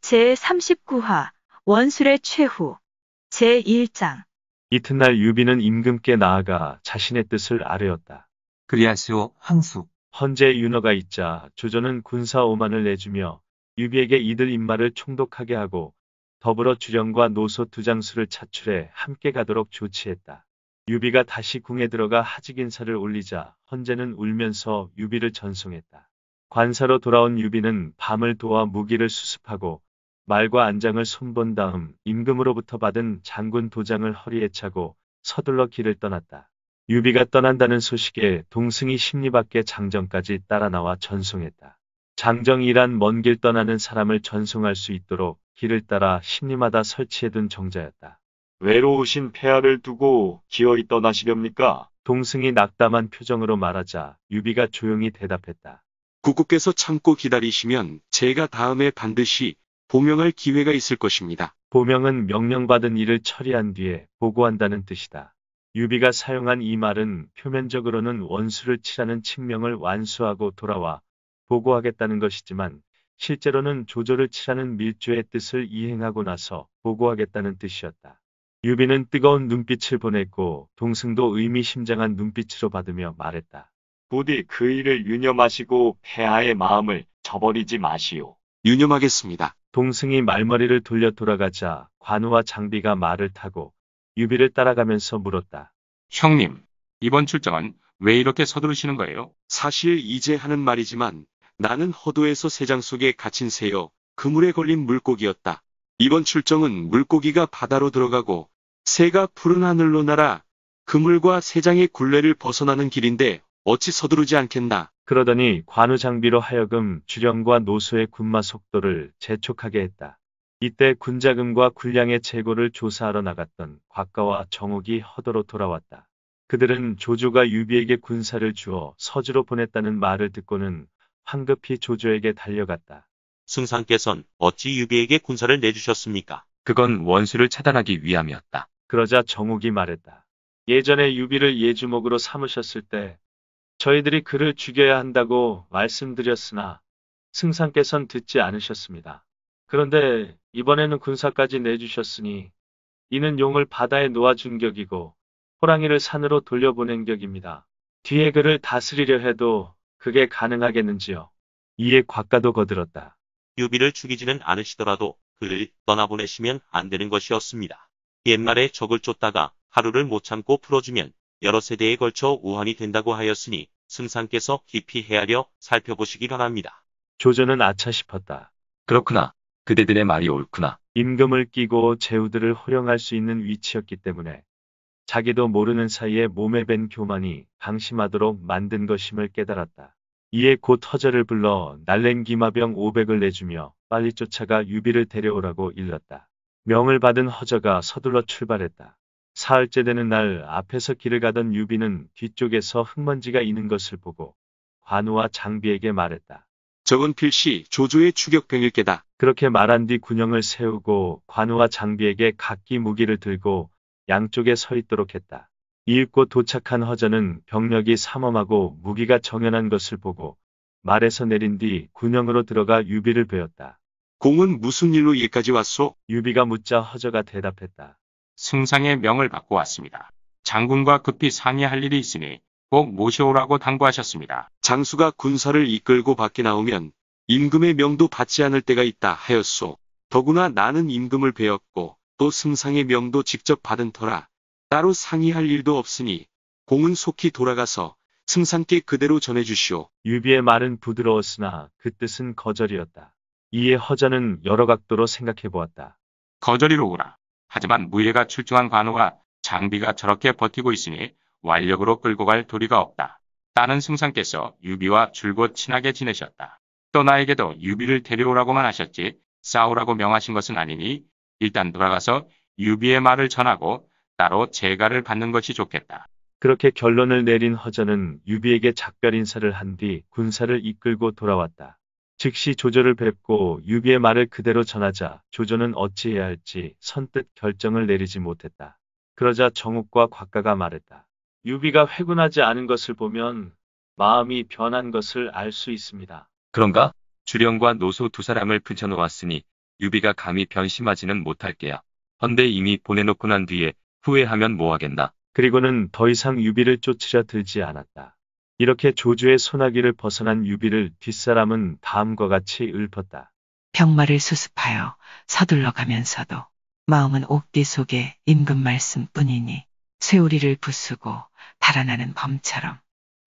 제39화 원술의 최후 제1장 이튿날 유비는 임금께 나아가 자신의 뜻을 아뢰었다. 그리하시오, 황숙. 헌재 윤허가 있자 조조는 군사 5만을 내주며 유비에게 이들 인마를 총독하게 하고 더불어 주령과 노소 두 장수를 차출해 함께 가도록 조치했다. 유비가 다시 궁에 들어가 하직 인사를 올리자 헌재는 울면서 유비를 전송했다. 관사로 돌아온 유비는 밤을 도와 무기를 수습하고 말과 안장을 손본 다음 임금으로부터 받은 장군 도장을 허리에 차고 서둘러 길을 떠났다. 유비가 떠난다는 소식에 동승이 심리 밖에 장정까지 따라 나와 전송했다. 장정이란 먼 길 떠나는 사람을 전송할 수 있도록 길을 따라 심리마다 설치해둔 정자였다. 외로우신 폐하를 두고 기어이 떠나시렵니까? 동승이 낙담한 표정으로 말하자 유비가 조용히 대답했다. 국국께서 참고 기다리시면 제가 다음에 반드시 보명할 기회가 있을 것입니다. 보명은 명령받은 일을 처리한 뒤에 보고한다는 뜻이다. 유비가 사용한 이 말은 표면적으로는 원수를 치라는 칙명을 완수하고 돌아와 보고하겠다는 것이지만 실제로는 조조를 치라는 밀조의 뜻을 이행하고 나서 보고하겠다는 뜻이었다. 유비는 뜨거운 눈빛을 보냈고 동승도 의미심장한 눈빛으로 받으며 말했다. 부디 그 일을 유념하시고 폐하의 마음을 저버리지 마시오. 유념하겠습니다. 동승이 말머리를 돌려 돌아가자 관우와 장비가 말을 타고 유비를 따라가면서 물었다. 형님, 이번 출정은 왜 이렇게 서두르시는 거예요? 사실 이제 하는 말이지만 나는 허도에서 새장 속에 갇힌 새여 그물에 걸린 물고기였다. 이번 출정은 물고기가 바다로 들어가고 새가 푸른 하늘로 날아 그물과 새장의 굴레를 벗어나는 길인데 어찌 서두르지 않겠나. 그러더니 관우 장비로 하여금 주령과 노소의 군마 속도를 재촉하게 했다. 이때 군자금과 군량의 재고를 조사하러 나갔던 곽가와 정옥이 허도로 돌아왔다. 그들은 조조가 유비에게 군사를 주어 서주로 보냈다는 말을 듣고는 황급히 조조에게 달려갔다. 승상께선 어찌 유비에게 군사를 내주셨습니까? 그건 원수를 차단하기 위함이었다. 그러자 정옥이 말했다. 예전에 유비를 예주목으로 삼으셨을 때 저희들이 그를 죽여야 한다고 말씀드렸으나 승상께선 듣지 않으셨습니다. 그런데 이번에는 군사까지 내주셨으니 이는 용을 바다에 놓아준 격이고 호랑이를 산으로 돌려보낸 격입니다. 뒤에 그를 다스리려 해도 그게 가능하겠는지요? 이에 곽가도 거들었다. 유비를 죽이지는 않으시더라도 그를 떠나보내시면 안 되는 것이었습니다. 옛말에 적을 쫓다가 하루를 못 참고 풀어주면 여러 세대에 걸쳐 우환이 된다고 하였으니 승상께서 깊이 헤아려 살펴보시기 바랍니다. 조조는 아차 싶었다. 그렇구나. 그대들의 말이 옳구나. 임금을 끼고 제후들을 호령할 수 있는 위치였기 때문에 자기도 모르는 사이에 몸에 밴 교만이 방심하도록 만든 것임을 깨달았다. 이에 곧 허저를 불러 날랜 기마병 500을 내주며 빨리 쫓아가 유비를 데려오라고 일렀다. 명을 받은 허저가 서둘러 출발했다. 사흘째 되는 날 앞에서 길을 가던 유비는 뒤쪽에서 흙먼지가 있는 것을 보고 관우와 장비에게 말했다. 저건 필시 조조의 추격병일 게다. 그렇게 말한 뒤 군영을 세우고 관우와 장비에게 각기 무기를 들고 양쪽에 서 있도록 했다. 이윽고 도착한 허저는 병력이 삼엄하고 무기가 정연한 것을 보고 말에서 내린 뒤 군영으로 들어가 유비를 뵈었다. 공은 무슨 일로 여기까지 왔소? 유비가 묻자 허저가 대답했다. 승상의 명을 받고 왔습니다. 장군과 급히 상의할 일이 있으니 꼭 모셔오라고 당부하셨습니다. 장수가 군사를 이끌고 밖에 나오면 임금의 명도 받지 않을 때가 있다 하였소. 더구나 나는 임금을 뵈었고 또 승상의 명도 직접 받은 터라 따로 상의할 일도 없으니 공은 속히 돌아가서 승상께 그대로 전해주시오. 유비의 말은 부드러웠으나 그 뜻은 거절이었다. 이에 허저는 여러 각도로 생각해 보았다. 거절이로구나. 하지만 무예가 출중한 관우와 장비가 저렇게 버티고 있으니 완력으로 끌고 갈 도리가 없다. 따는 승상께서 유비와 줄곧 친하게 지내셨다. 또 나에게도 유비를 데려오라고만 하셨지 싸우라고 명하신 것은 아니니 일단 돌아가서 유비의 말을 전하고 따로 재가를 받는 것이 좋겠다. 그렇게 결론을 내린 허저는 유비에게 작별 인사를 한 뒤 군사를 이끌고 돌아왔다. 즉시 조조를 뵙고 유비의 말을 그대로 전하자 조조는 어찌해야 할지 선뜻 결정을 내리지 못했다. 그러자 정욱과 곽가가 말했다. 유비가 회군하지 않은 것을 보면 마음이 변한 것을 알 수 있습니다. 그런가? 주령과 노소 두 사람을 붙여놓았으니 유비가 감히 변심하지는 못할게야. 헌데 이미 보내놓고 난 뒤에 후회하면 뭐하겠나. 그리고는 더 이상 유비를 쫓으려 들지 않았다. 이렇게 조주의 소나기를 벗어난 유비를 뒷사람은 다음과 같이 읊었다. 병마를 수습하여 서둘러 가면서도 마음은 옥디 속에 임금 말씀뿐이니 쇠오리를 부수고 달아나는 범처럼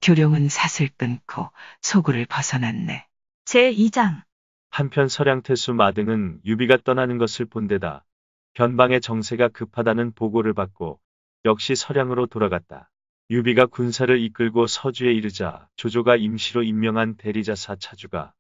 교룡은 삿을 끊고 소굴을 벗어났네. 제2장. 한편 서량태수 마등은 유비가 떠나는 것을 본 데다 변방의 정세가 급하다는 보고를 받고 역시 서량으로 돌아갔다. 유비가 군사를 이끌고 서주에 이르자 조조가 임시로 임명한 대리자사 차주가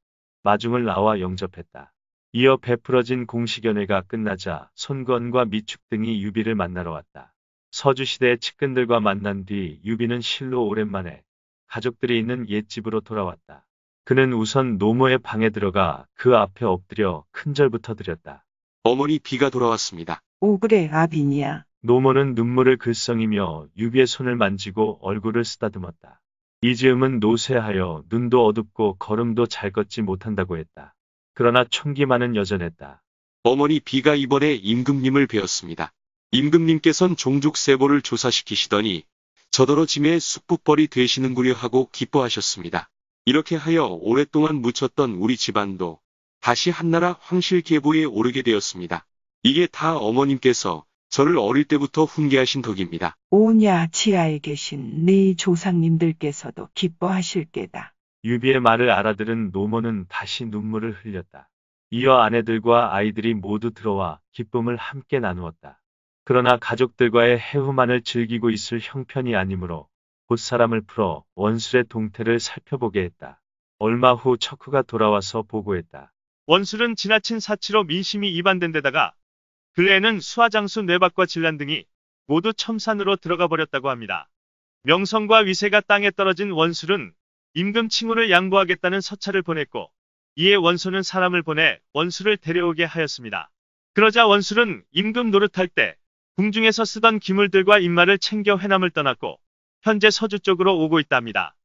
마중을 나와 영접했다. 이어 베풀어진 공식연회가 끝나자 손건과 미축 등이 유비를 만나러 왔다. 서주시대의 측근들과 만난 뒤 유비는 실로 오랜만에 가족들이 있는 옛집으로 돌아왔다. 그는 우선 노모의 방에 들어가 그 앞에 엎드려 큰절부터 드렸다. 어머니 비가 돌아왔습니다. 오그래 아비니야. 노모는 눈물을 글썽이며 유비의 손을 만지고 얼굴을 쓰다듬었다. 이즈음은 노쇠하여 눈도 어둡고 걸음도 잘 걷지 못한다고 했다. 그러나 총기만은 여전했다. 어머니 비가 이번에 임금님을 뵈었습니다. 임금님께선 종족세보를 조사시키시더니 저더러 짐의 숙북벌이 되시는구려 하고 기뻐하셨습니다. 이렇게 하여 오랫동안 묻혔던 우리 집안도 다시 한나라 황실계보에 오르게 되었습니다. 이게 다 어머님께서 저를 어릴 때부터 훈계하신 덕입니다. 오냐 지하에 계신 네 조상님들께서도 기뻐하실 게다. 유비의 말을 알아들은 노모는 다시 눈물을 흘렸다. 이어 아내들과 아이들이 모두 들어와 기쁨을 함께 나누었다. 그러나 가족들과의 해후만을 즐기고 있을 형편이 아니므로 곧 사람을 풀어 원술의 동태를 살펴보게 했다. 얼마 후 척후가 돌아와서 보고했다. 원술은 지나친 사치로 민심이 이반된 데다가 근래에는 수하장수 뇌박과 진란 등이 모두 첨산으로 들어가 버렸다고 합니다. 명성과 위세가 땅에 떨어진 원술은 임금 칭호를 양보하겠다는 서찰을 보냈고 이에 원소는 사람을 보내 원술을 데려오게 하였습니다. 그러자 원술은 임금 노릇할 때 궁중에서 쓰던 기물들과 인마를 챙겨 회남을 떠났고 현재 서주 쪽으로 오고 있답니다.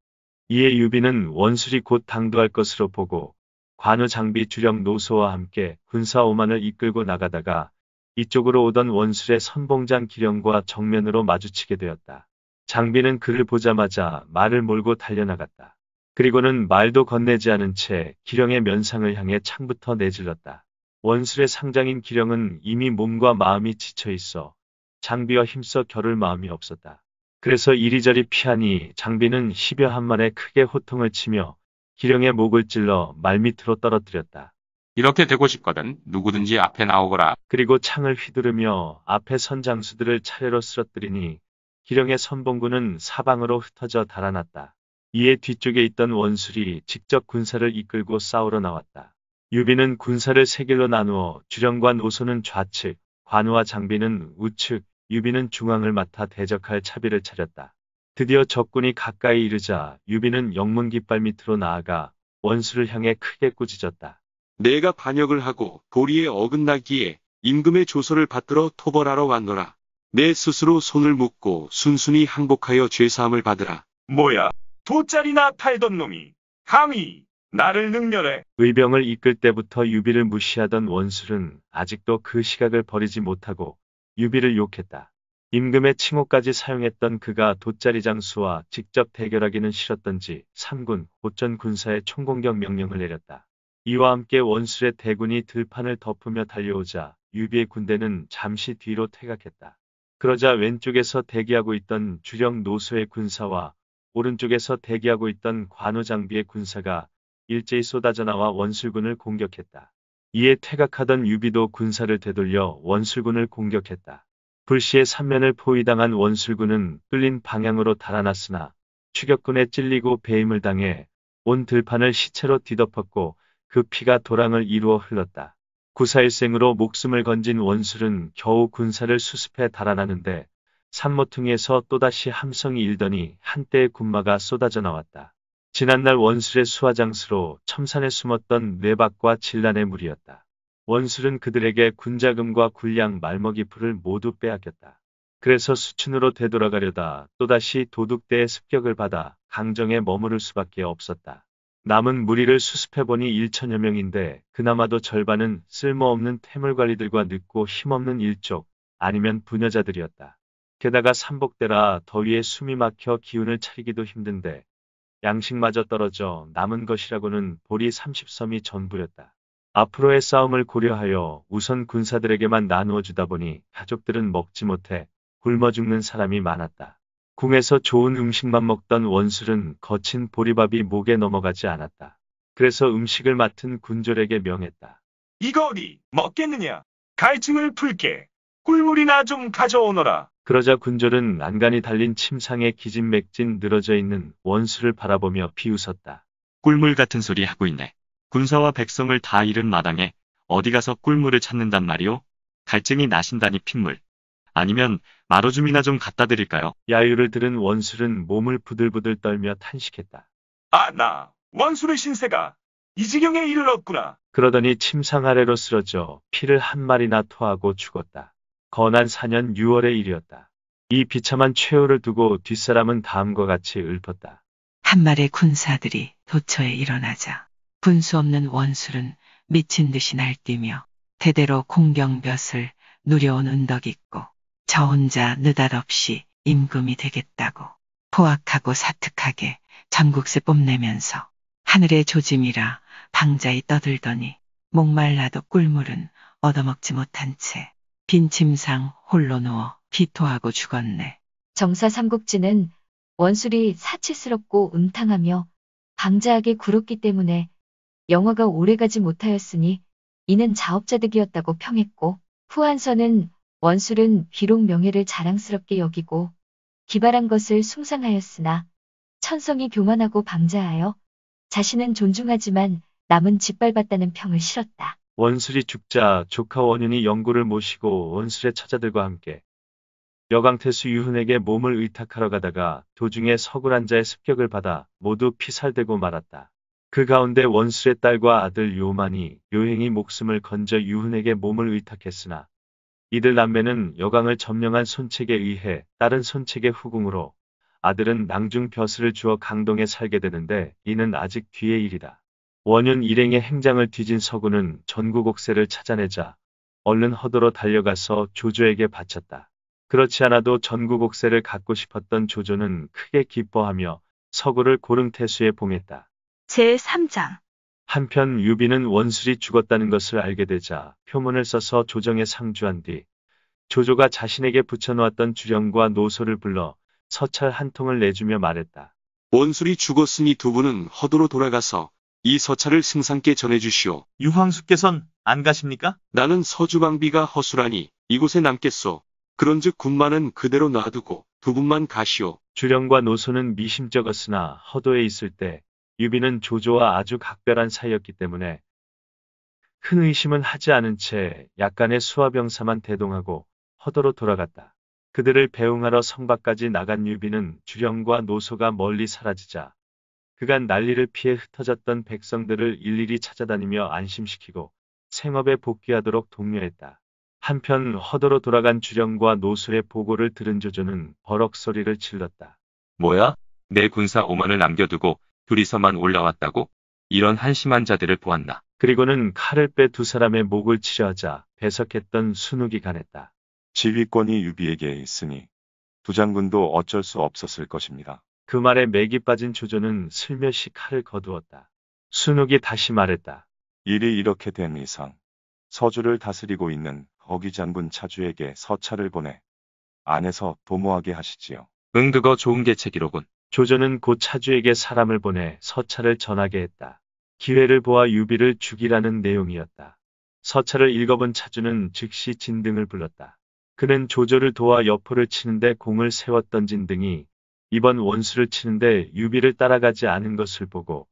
이에 유비는 원술이 곧 당도할 것으로 보고 관우 장비 주령 노소와 함께 군사 5만을 이끌고 나가다가 이쪽으로 오던 원술의 선봉장 기령과 정면으로 마주치게 되었다. 장비는 그를 보자마자 말을 몰고 달려나갔다. 그리고는 말도 건네지 않은 채 기령의 면상을 향해 창부터 내질렀다. 원술의 상장인 기령은 이미 몸과 마음이 지쳐 있어 장비와 힘써 겨룰 마음이 없었다. 그래서 이리저리 피하니 장비는 10여 한 만에 크게 호통을 치며 기령의 목을 찔러 말밑으로 떨어뜨렸다. 이렇게 되고 싶거든 누구든지 앞에 나오거라. 그리고 창을 휘두르며 앞에 선 장수들을 차례로 쓰러뜨리니 기령의 선봉군은 사방으로 흩어져 달아났다. 이에 뒤쪽에 있던 원술이 직접 군사를 이끌고 싸우러 나왔다. 유비는 군사를 세 길로 나누어 주령과 노소는 좌측, 관우와 장비는 우측, 유비는 중앙을 맡아 대적할 차비를 차렸다. 드디어 적군이 가까이 이르자 유비는 영문 깃발 밑으로 나아가 원수를 향해 크게 꾸짖었다. 내가 반역을 하고 도리에 어긋나기에 임금의 조서를 받들어 토벌하러 왔노라. 내 스스로 손을 묶고 순순히 항복하여 죄사함을 받으라. 뭐야? 돗자리나 팔던 놈이 감히 나를 능멸해. 의병을 이끌 때부터 유비를 무시하던 원술은 아직도 그 시각을 버리지 못하고 유비를 욕했다. 임금의 칭호까지 사용했던 그가 돗자리 장수와 직접 대결하기는 싫었던지 3군 호전 군사에 총공격 명령을 내렸다. 이와 함께 원술의 대군이 들판을 덮으며 달려오자 유비의 군대는 잠시 뒤로 퇴각했다. 그러자 왼쪽에서 대기하고 있던 주령 노소의 군사와 오른쪽에서 대기하고 있던 관우 장비의 군사가 일제히 쏟아져 나와 원술군을 공격했다. 이에 퇴각하던 유비도 군사를 되돌려 원술군을 공격했다. 불시에 삼면을 포위당한 원술군은 뚫린 방향으로 달아났으나 추격군에 찔리고 배임을 당해 온 들판을 시체로 뒤덮었고 그 피가 도랑을 이루어 흘렀다. 구사일생으로 목숨을 건진 원술은 겨우 군사를 수습해 달아나는데 산모퉁이에서 또다시 함성이 일더니 한때의 군마가 쏟아져 나왔다. 지난날 원술의 수하장수로 첨산에 숨었던 뇌박과 진란의 무리였다. 원술은 그들에게 군자금과 군량 말먹이 풀을 모두 빼앗겼다. 그래서 수춘으로 되돌아가려다 또다시 도둑대의 습격을 받아 강정에 머무를 수밖에 없었다. 남은 무리를 수습해보니 1천여 명인데 그나마도 절반은 쓸모없는 태물관리들과 늙고 힘없는 일족, 아니면 부녀자들이었다. 게다가 삼복대라 더위에 숨이 막혀 기운을 차리기도 힘든데 양식마저 떨어져 남은 것이라고는 보리 30섬이 전부였다. 앞으로의 싸움을 고려하여 우선 군사들에게만 나누어 주다 보니 가족들은 먹지 못해 굶어 죽는 사람이 많았다. 궁에서 좋은 음식만 먹던 원술은 거친 보리밥이 목에 넘어가지 않았다. 그래서 음식을 맡은 군졸에게 명했다. 이거 어디 먹겠느냐? 갈증을 풀게. 꿀물이나 좀 가져오너라. 그러자 군졸은 안간히 달린 침상에 기진맥진 늘어져 있는 원수를 바라보며 비웃었다. 꿀물 같은 소리 하고 있네. 군사와 백성을 다 잃은 마당에 어디 가서 꿀물을 찾는단 말이오? 갈증이 나신다니 핏물. 아니면 마로줌이나 좀 갖다 드릴까요? 야유를 들은 원술은 몸을 부들부들 떨며 탄식했다. 아, 나 원수의 신세가 이 지경에 이르렀구나. 그러더니 침상 아래로 쓰러져 피를 한 마리나 토하고 죽었다. 건한 4년 6월의 일이었다. 이 비참한 최후를 두고 뒷사람은 다음과 같이 읊었다. 한 마리의 군사들이 도처에 일어나자 분수 없는 원술은 미친 듯이 날뛰며 대대로 공경볕을 누려온 은덕 있고 저 혼자 느닷없이 임금이 되겠다고 포악하고 사특하게 전국세 뽐내면서 하늘의 조짐이라 방자히 떠들더니 목말라도 꿀물은 얻어먹지 못한 채 빈 침상 홀로 누워 비토하고 죽었네. 정사 삼국지는 원술이 사치스럽고 음탕하며 방자하게 굴었기 때문에 영화가 오래가지 못하였으니 이는 자업자득이었다고 평했고, 후한서는 원술은 비록 명예를 자랑스럽게 여기고 기발한 것을 숭상하였으나 천성이 교만하고 방자하여 자신은 존중하지만 남은 짓밟았다는 평을 실었다. 원술이 죽자 조카 원윤이 영구를 모시고 원술의 처자들과 함께 여강태수 유훈에게 몸을 의탁하러 가다가 도중에 서굴한자의 습격을 받아 모두 피살되고 말았다. 그 가운데 원술의 딸과 아들 요만이 요행이 목숨을 건져 유훈에게 몸을 의탁했으나 이들 남매는 여강을 점령한 손책에 의해 딸은 손책의 후궁으로 아들은 낭중 벼슬을 주어 강동에 살게 되는데 이는 아직 뒤의 일이다. 원윤 일행의 행장을 뒤진 서구는 전구곡세를 찾아내자 얼른 허도로 달려가서 조조에게 바쳤다. 그렇지 않아도 전구곡세를 갖고 싶었던 조조는 크게 기뻐하며 서구를 고릉태수에 봉했다. 제3장 한편 유비는 원술이 죽었다는 것을 알게 되자 표문을 써서 조정에 상주한 뒤 조조가 자신에게 붙여놓았던 주령과 노소를 불러 서찰 한 통을 내주며 말했다. 원술이 죽었으니 두 분은 허도로 돌아가서 이 서찰을 승상께 전해주시오. 유황수께선 안 가십니까? 나는 서주방비가 허술하니 이곳에 남겠소. 그런즉 군마는 그대로 놔두고 두 분만 가시오. 주령과 노소는 미심쩍었으나 허도에 있을 때 유비는 조조와 아주 각별한 사이였기 때문에 큰 의심은 하지 않은 채 약간의 수하병사만 대동하고 허도로 돌아갔다. 그들을 배웅하러 성밖까지 나간 유비는 주령과 노소가 멀리 사라지자 그간 난리를 피해 흩어졌던 백성들을 일일이 찾아다니며 안심시키고 생업에 복귀하도록 독려했다. 한편 허도로 돌아간 주령과 노소의 보고를 들은 조조는 버럭 소리를 질렀다. 뭐야? 내 군사 5만을 남겨두고 둘이서만 올라왔다고? 이런 한심한 자들을 보았나? 그리고는 칼을 빼 두 사람의 목을 치려하자 배석했던 순욱이 간했다. 지휘권이 유비에게 있으니 두 장군도 어쩔 수 없었을 것입니다. 그 말에 맥이 빠진 조조는 슬며시 칼을 거두었다. 순욱이 다시 말했다. 일이 이렇게 된 이상 서주를 다스리고 있는 어기 장군 차주에게 서찰을 보내 안에서 도모하게 하시지요. 응, 그거 좋은 계책이로군. 조조는 곧 차주에게 사람을 보내 서찰을 전하게 했다. 기회를 보아 유비를 죽이라는 내용이었다. 서찰을 읽어본 차주는 즉시 진등을 불렀다. 그는 조조를 도와 여포를 치는데 공을 세워 던진 등이 이번 원수를 치는데 유비를 따라가지 않은 것을 보고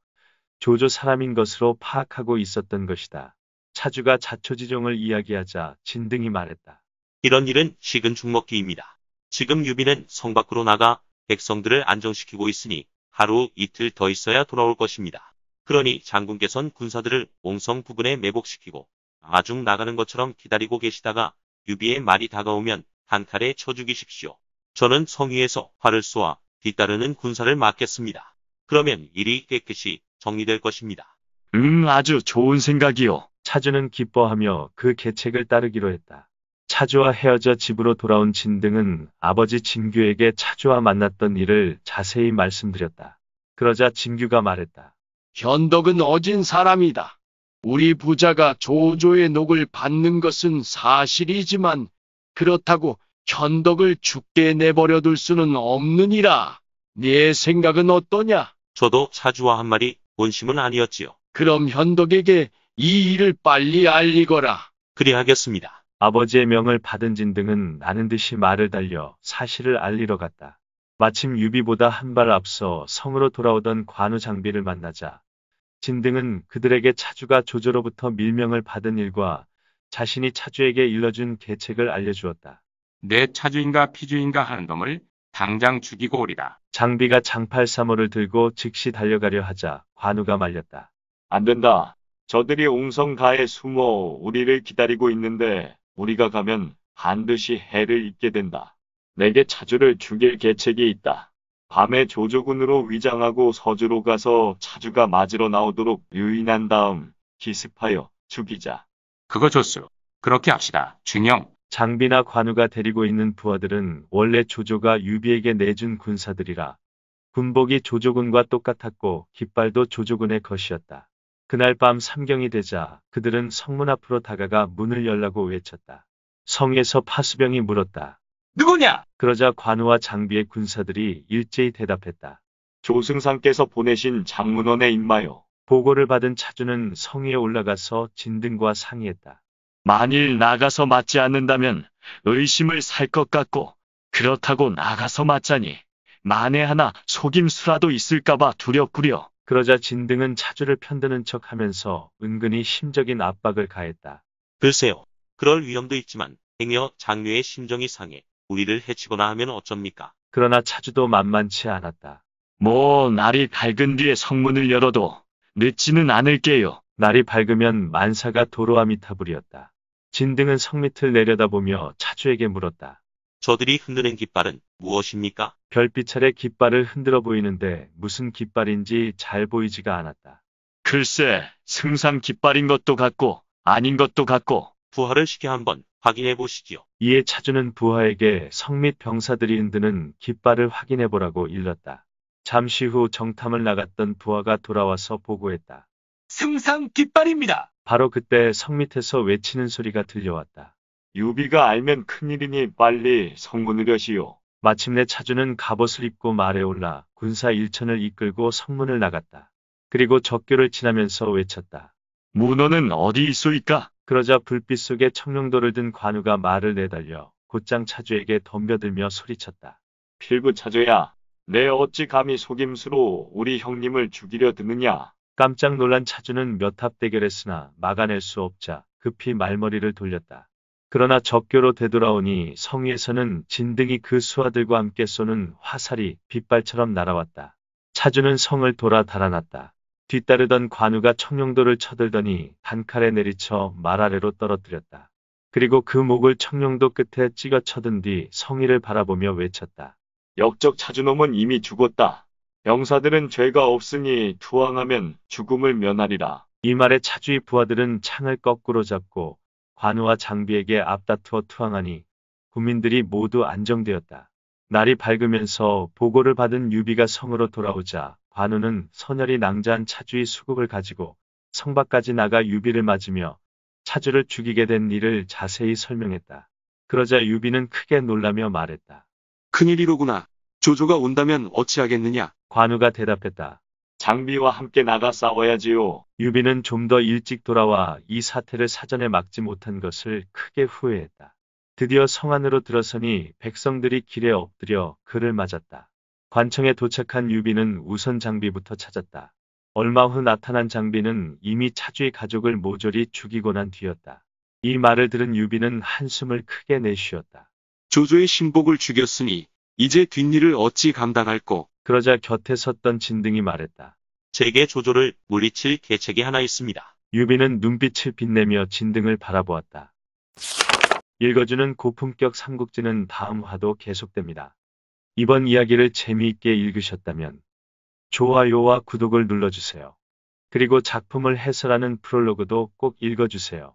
조조 사람인 것으로 파악하고 있었던 것이다. 차주가 자초지종을 이야기하자 진등이 말했다. 이런 일은 식은 죽 먹기입니다. 지금 유비는 성 밖으로 나가 백성들을 안정시키고 있으니 하루 이틀 더 있어야 돌아올 것입니다. 그러니 장군께선 군사들을 옹성 부근에 매복시키고 마중 나가는 것처럼 기다리고 계시다가 유비의 말이 다가오면 단칼에 쳐 죽이십시오. 저는 성 위에서 활을 쏘아 뒤따르는 군사를 막겠습니다. 그러면 일이 깨끗이 정리될 것입니다. 아주 좋은 생각이요. 차주는 기뻐하며 그 계책을 따르기로 했다. 차주와 헤어져 집으로 돌아온 진등은 아버지 진규에게 차주와 만났던 일을 자세히 말씀드렸다. 그러자 진규가 말했다. 현덕은 어진 사람이다. 우리 부자가 조조의 녹을 받는 것은 사실이지만 그렇다고 현덕을 죽게 내버려둘 수는 없느니라. 네 생각은 어떠냐? 저도 차주와 한 말이 본심은 아니었지요. 그럼 현덕에게 이 일을 빨리 알리거라. 그리하겠습니다. 아버지의 명을 받은 진등은 나는 듯이 말을 달려 사실을 알리러 갔다. 마침 유비보다 한 발 앞서 성으로 돌아오던 관우 장비를 만나자 진등은 그들에게 차주가 조조로부터 밀명을 받은 일과 자신이 차주에게 일러준 계책을 알려주었다. 내 차주인가 피주인가 하는 놈을 당장 죽이고 오리라. 장비가 장팔 3호를 들고 즉시 달려가려 하자 관우가 말렸다. 안 된다. 저들이 옹성가에 숨어 우리를 기다리고 있는데 우리가 가면 반드시 해를 입게 된다. 내게 차주를 죽일 계책이 있다. 밤에 조조군으로 위장하고 서주로 가서 차주가 맞으러 나오도록 유인한 다음 기습하여 죽이자. 그거 좋소. 그렇게 합시다. 준영. 장비나 관우가 데리고 있는 부하들은 원래 조조가 유비에게 내준 군사들이라 군복이 조조군과 똑같았고 깃발도 조조군의 것이었다. 그날 밤 삼경이 되자 그들은 성문 앞으로 다가가 문을 열라고 외쳤다. 성에서 파수병이 물었다. 누구냐? 그러자 관우와 장비의 군사들이 일제히 대답했다. 조승상께서 보내신 장문원의 인마요. 보고를 받은 차주는 성 위에 올라가서 진등과 상의했다. 만일 나가서 맞지 않는다면 의심을 살 것 같고 그렇다고 나가서 맞자니 만에 하나 속임수라도 있을까봐 두렵구려. 그러자 진등은 차주를 편드는 척하면서 은근히 심적인 압박을 가했다. 글쎄요. 그럴 위험도 있지만 행여 장묘의 심정이 상해 우리를 해치거나 하면 어쩝니까? 그러나 차주도 만만치 않았다. 날이 밝은 뒤에 성문을 열어도 늦지는 않을게요. 날이 밝으면 만사가 도로아미타불이었다. 진등은 성 밑을 내려다보며 차주에게 물었다. 저들이 흔드는 깃발은 무엇입니까? 별빛 아래 깃발을 흔들어 보이는데 무슨 깃발인지 잘 보이지가 않았다. 글쎄, 승상 깃발인 것도 같고 아닌 것도 같고. 부하를 시켜 한번 확인해 보시지요. 이에 차주는 부하에게 성 및 병사들이 흔드는 깃발을 확인해 보라고 일렀다. 잠시 후 정탐을 나갔던 부하가 돌아와서 보고했다. 승상 깃발입니다. 바로 그때 성 밑에서 외치는 소리가 들려왔다. 유비가 알면 큰일이니 빨리 성문을 여시오. 마침내 차주는 갑옷을 입고 말에 올라 군사 1천을 이끌고 성문을 나갔다. 그리고 적교를 지나면서 외쳤다. 문호는 어디 있소이까? 그러자 불빛 속에 청룡도를 든 관우가 말을 내달려 곧장 차주에게 덤벼들며 소리쳤다. 필부 차주야, 내 어찌 감히 속임수로 우리 형님을 죽이려 드느냐? 깜짝 놀란 차주는 몇 합 대결했으나 막아낼 수 없자 급히 말머리를 돌렸다. 그러나 적교로 되돌아오니 성 위에서는 진등이 그 수하들과 함께 쏘는 화살이 빗발처럼 날아왔다. 차주는 성을 돌아 달아났다. 뒤따르던 관우가 청룡도를 쳐들더니 단칼에 내리쳐 말 아래로 떨어뜨렸다. 그리고 그 목을 청룡도 끝에 찍어 쳐든 뒤 성위를 바라보며 외쳤다. 역적 차주놈은 이미 죽었다. 병사들은 죄가 없으니 투항하면 죽음을 면하리라. 이 말에 차주의 부하들은 창을 거꾸로 잡고 관우와 장비에게 앞다투어 투항하니 국민들이 모두 안정되었다. 날이 밝으면서 보고를 받은 유비가 성으로 돌아오자 관우는 선열이 낭자한 차주의 수국을 가지고 성 밖까지 나가 유비를 맞으며 차주를 죽이게 된 일을 자세히 설명했다. 그러자 유비는 크게 놀라며 말했다. 큰일이로구나. 조조가 온다면 어찌하겠느냐? 관우가 대답했다. 장비와 함께 나가 싸워야지요. 유비는 좀 더 일찍 돌아와 이 사태를 사전에 막지 못한 것을 크게 후회했다. 드디어 성 안으로 들어서니 백성들이 길에 엎드려 그를 맞았다. 관청에 도착한 유비는 우선 장비부터 찾았다. 얼마 후 나타난 장비는 이미 차주의 가족을 모조리 죽이고 난 뒤였다. 이 말을 들은 유비는 한숨을 크게 내쉬었다. 조조의 신복을 죽였으니 이제 뒷일을 어찌 감당할꼬? 그러자 곁에 섰던 진등이 말했다. 제게 조조를 물리칠 계책이 하나 있습니다. 유비는 눈빛을 빛내며 진등을 바라보았다. 읽어주는 고품격 삼국지는 다음 화도 계속됩니다. 이번 이야기를 재미있게 읽으셨다면 좋아요와 구독을 눌러주세요. 그리고 작품을 해설하는 프롤로그도 꼭 읽어주세요.